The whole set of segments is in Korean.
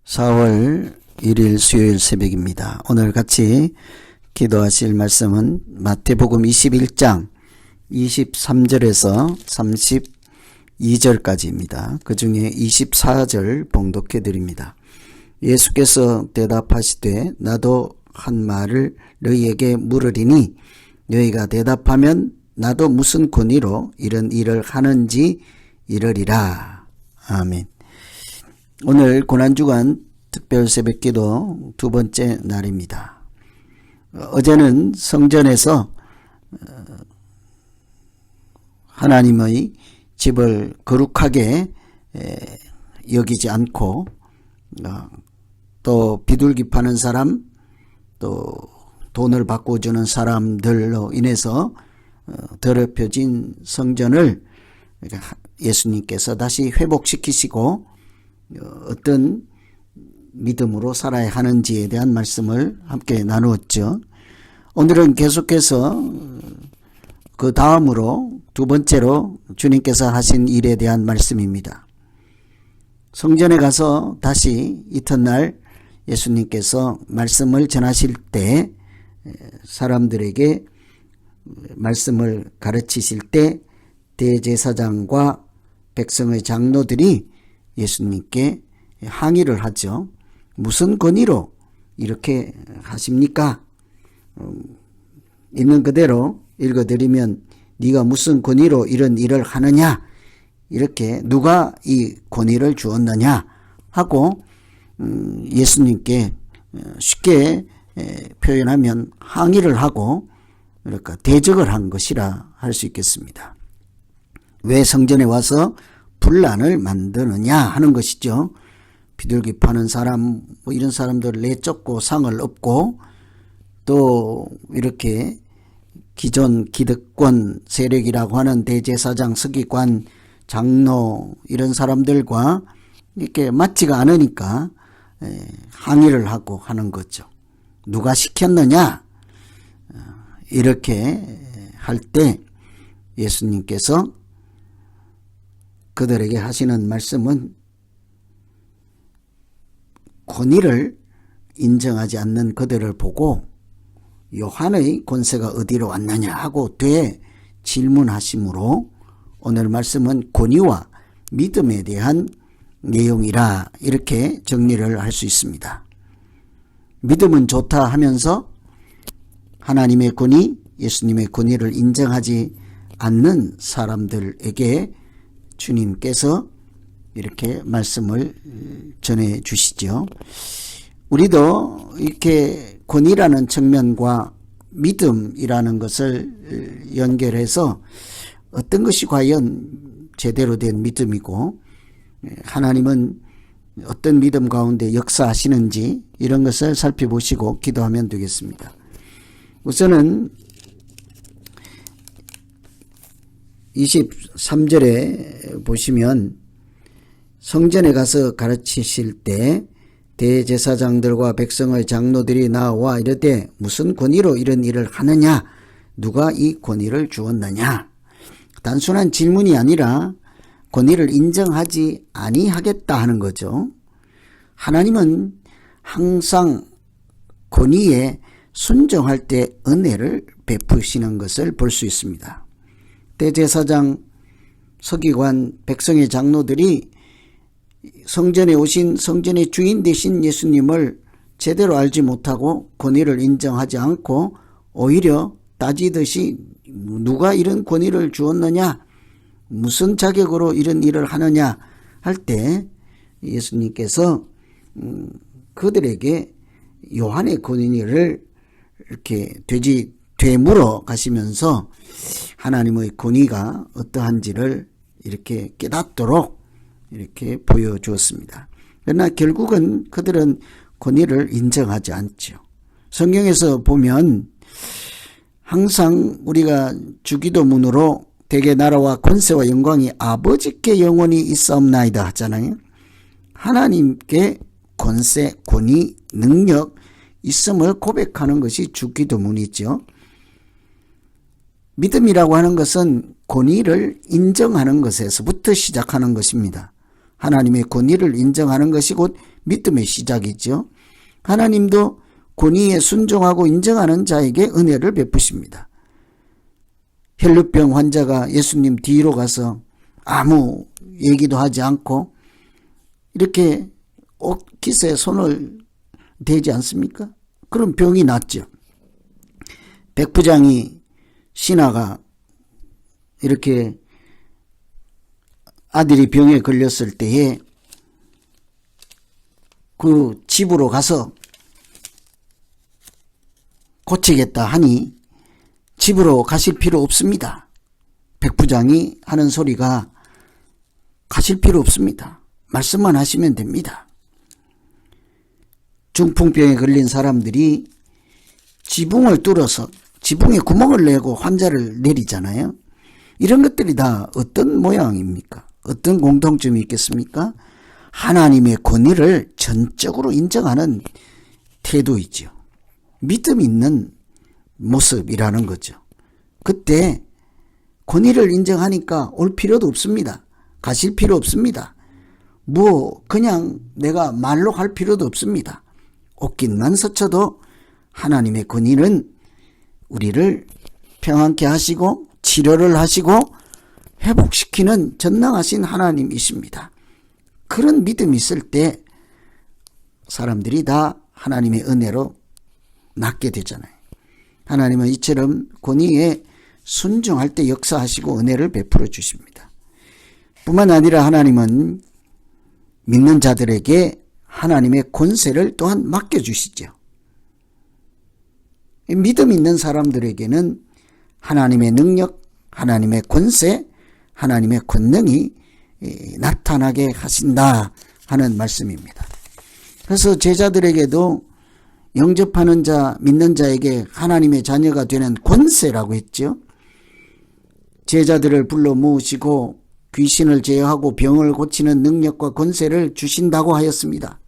4월 1일 수요일 새벽입니다. 오늘 같이 기도하실 말씀은 마태복음 21장 23절에서 32절까지입니다. 그 중에 24절 봉독해 드립니다. 예수께서 대답하시되 나도 한 말을 너희에게 물으리니 너희가 대답하면 나도 무슨 권위로 이런 일을 하는지 이르리라. 아멘. 오늘 고난주간 특별 새벽기도 두 번째 날입니다. 어제는 성전에서 하나님의 집을 거룩하게 여기지 않고 또 비둘기 파는 사람, 또 돈을 바꿔주는 사람들로 인해서 더럽혀진 성전을 예수님께서 다시 회복시키시고 어떤 믿음으로 살아야 하는지에 대한 말씀을 함께 나누었죠. 오늘은 계속해서 그 다음으로 두 번째로 주님께서 하신 일에 대한 말씀입니다. 성전에 가서 다시 이튿날 예수님께서 말씀을 전하실 때 사람들에게 말씀을 가르치실 때 대제사장과 백성의 장로들이 예수님께 항의를 하죠. 무슨 권위로 이렇게 하십니까? 있는 그대로 읽어드리면 네가 무슨 권위로 이런 일을 하느냐? 이렇게 누가 이 권위를 주었느냐? 하고 예수님께 쉽게 표현하면 항의를 하고 그러니까 대적을 한 것이라 할 수 있겠습니다. 왜 성전에 와서 분란을 만드느냐 하는 것이죠. 비둘기 파는 사람 이런 사람들을 내쫓고 상을 얻고 또 이렇게 기존 기득권 세력이라고 하는 대제사장, 서기관, 장로 이런 사람들과 이렇게 맞지가 않으니까 항의를 하고 하는 거죠. 누가 시켰느냐? 이렇게 할 때 예수님께서 그들에게 하시는 말씀은 권위를 인정하지 않는 그들을 보고 요한의 권세가 어디로 왔느냐 하고 질문하심으로 오늘 말씀은 권위와 믿음에 대한 내용이라 이렇게 정리를 할 수 있습니다. 믿음은 좋다 하면서 하나님의 권위, 예수님의 권위를 인정하지 않는 사람들에게 주님께서 이렇게 말씀을 전해 주시죠. 우리도 이렇게 권위라는 측면과 믿음이라는 것을 연결해서 어떤 것이 과연 제대로 된 믿음이고 하나님은 어떤 믿음 가운데 역사하시는지 이런 것을 살펴보시고 기도하면 되겠습니다. 우선은 23절에 보시면 성전에 가서 가르치실 때 대제사장들과 백성의 장로들이 나와 이르되 무슨 권위로 이런 일을 하느냐? 누가 이 권위를 주었느냐? 단순한 질문이 아니라 권위를 인정하지 아니하겠다 하는 거죠. 하나님은 항상 권위에 순종할 때 은혜를 베푸시는 것을 볼 수 있습니다. 대제사장, 서기관, 백성의 장로들이 성전에 오신 성전의 주인 되신 예수님을 제대로 알지 못하고 권위를 인정하지 않고 오히려 따지듯이 누가 이런 권위를 주었느냐? 무슨 자격으로 이런 일을 하느냐? 할 때 예수님께서 그들에게 요한의 권위를 이렇게 되물어 가시면서 하나님의 권위가 어떠한지를 이렇게 깨닫도록 이렇게 보여주었습니다. 그러나 결국은 그들은 권위를 인정하지 않죠. 성경에서 보면 항상 우리가 주기도문으로 대개 나라와 권세와 영광이 아버지께 영원히 있사옵나이다 하잖아요. 하나님께 권세, 권위, 능력 있음을 고백하는 것이 주기도문이죠. 믿음이라고 하는 것은 권위를 인정하는 것에서부터 시작하는 것입니다. 하나님의 권위를 인정하는 것이 곧 믿음의 시작이죠. 하나님도 권위에 순종하고 인정하는 자에게 은혜를 베푸십니다. 혈루병 환자가 예수님 뒤로 가서 아무 얘기도 하지 않고 이렇게 옷깃에 손을 대지 않습니까? 그럼 병이 낫죠. 백부장이 신하가 이렇게 아들이 병에 걸렸을 때에 그 집으로 가서 고치겠다 하니 집으로 가실 필요 없습니다. 백부장이 하는 소리가 가실 필요 없습니다. 말씀만 하시면 됩니다. 중풍병에 걸린 사람들이 지붕을 뚫어서 지붕에 구멍을 내고 환자를 내리잖아요. 이런 것들이 다 어떤 모양입니까? 어떤 공통점이 있겠습니까? 하나님의 권위를 전적으로 인정하는 태도이죠. 믿음 있는 모습이라는 거죠. 그때 권위를 인정하니까 올 필요도 없습니다. 가실 필요 없습니다. 그냥 내가 말로 할 필요도 없습니다. 옷깃만 스쳐도 하나님의 권위는 우리를 평안케 하시고 치료를 하시고 회복시키는 전능하신 하나님이십니다. 그런 믿음이 있을 때 사람들이 다 하나님의 은혜로 낫게 되잖아요. 하나님은 이처럼 권위에 순종할 때 역사하시고 은혜를 베풀어 주십니다. 뿐만 아니라 하나님은 믿는 자들에게 하나님의 권세를 또한 맡겨주시죠. 믿음 있는 사람들에게는 하나님의 능력, 하나님의 권세, 하나님의 권능이 나타나게 하신다 하는 말씀입니다. 그래서 제자들에게도 영접하는 자, 믿는 자에게 하나님의 자녀가 되는 권세라고 했죠. 제자들을 불러 모으시고 귀신을 제어하고 병을 고치는 능력과 권세를 주신다고 하였습니다.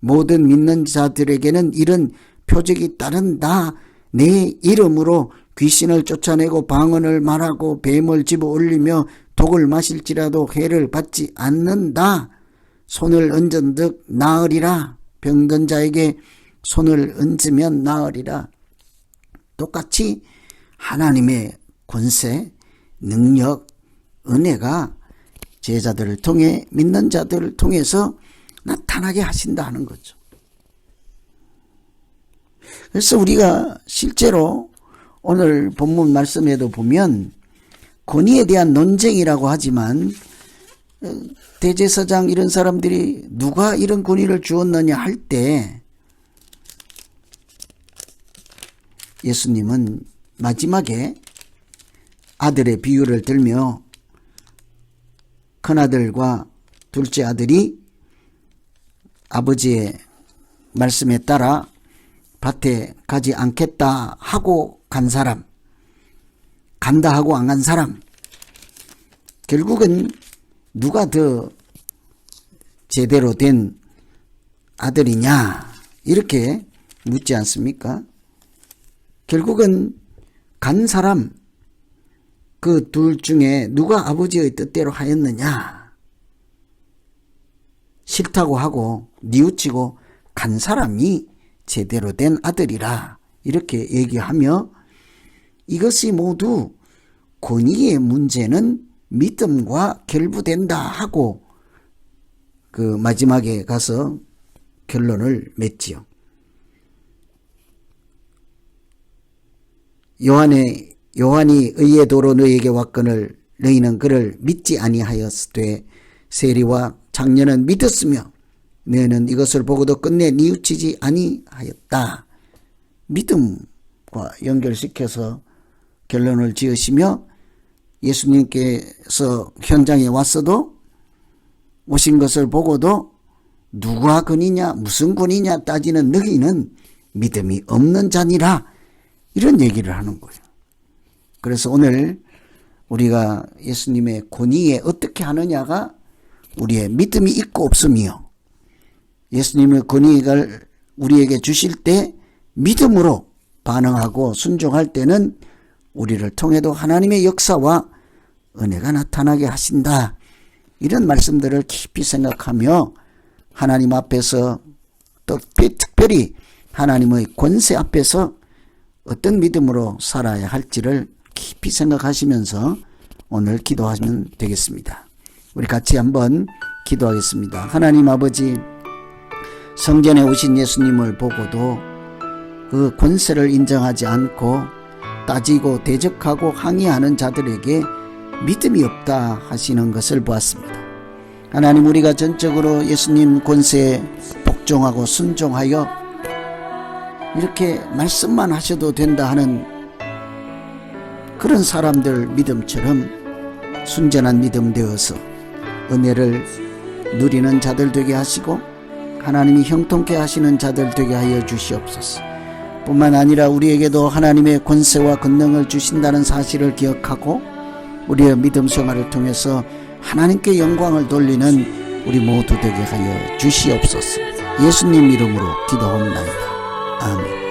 모든 믿는 자들에게는 이런 표적이 따른다. 내 이름으로 귀신을 쫓아내고 방언을 말하고 뱀을 집어 올리며 독을 마실지라도 해를 받지 않는다. 손을 얹은즉 나으리라. 병든 자에게 손을 얹으면 나으리라. 똑같이 하나님의 권세, 능력, 은혜가 제자들을 통해 믿는 자들을 통해서 나타나게 하신다 하는 거죠. 그래서 우리가 실제로 오늘 본문 말씀에도 보면 권위에 대한 논쟁이라고 하지만 대제사장 이런 사람들이 누가 이런 권위를 주었느냐 할 때 예수님은 마지막에 아들의 비유를 들며 큰아들과 둘째 아들이 아버지의 말씀에 따라 밭에 가지 않겠다 하고 간 사람, 간다 하고 안 간 사람, 결국은 누가 더 제대로 된 아들이냐 이렇게 묻지 않습니까? 결국은 간 사람, 그 둘 중에 누가 아버지의 뜻대로 하였느냐, 싫다고 하고 뉘우치고 간 사람이 제대로 된 아들이라 이렇게 얘기하며 이것이 모두 권위의 문제는 믿음과 결부된다 하고 그 마지막에 가서 결론을 맺지요. 요한이 의의 도로 너희에게 왔거늘 너희는 그를 믿지 아니하였으되 세리와 장녀는 믿었으며 너희는 이것을 보고도 끝내 뉘우치지 아니하였다. 믿음과 연결시켜서 결론을 지으시며 예수님께서 현장에 왔어도 오신 것을 보고도 누가 군이냐 무슨 군이냐 따지는 너희는 믿음이 없는 자니라 이런 얘기를 하는 거예요. 그래서 오늘 우리가 예수님의 권위에 어떻게 하느냐가 우리의 믿음이 있고 없음이요. 예수님의 권위를 우리에게 주실 때 믿음으로 반응하고 순종할 때는 우리를 통해도 하나님의 역사와 은혜가 나타나게 하신다. 이런 말씀들을 깊이 생각하며 하나님 앞에서 또 특별히 하나님의 권세 앞에서 어떤 믿음으로 살아야 할지를 깊이 생각하시면서 오늘 기도하시면 되겠습니다. 우리 같이 한번 기도하겠습니다. 하나님 아버지, 성전에 오신 예수님을 보고도 그 권세를 인정하지 않고 따지고 대적하고 항의하는 자들에게 믿음이 없다 하시는 것을 보았습니다. 하나님, 우리가 전적으로 예수님 권세에 복종하고 순종하여 이렇게 말씀만 하셔도 된다 하는 그런 사람들 믿음처럼 순전한 믿음 되어서 은혜를 누리는 자들 되게 하시고 하나님이 형통케 하시는 자들 되게 하여 주시옵소서. 뿐만 아니라 우리에게도 하나님의 권세와 권능을 주신다는 사실을 기억하고 우리의 믿음 생활을 통해서 하나님께 영광을 돌리는 우리 모두 되게 하여 주시옵소서. 예수님 이름으로 기도합니다. 아멘.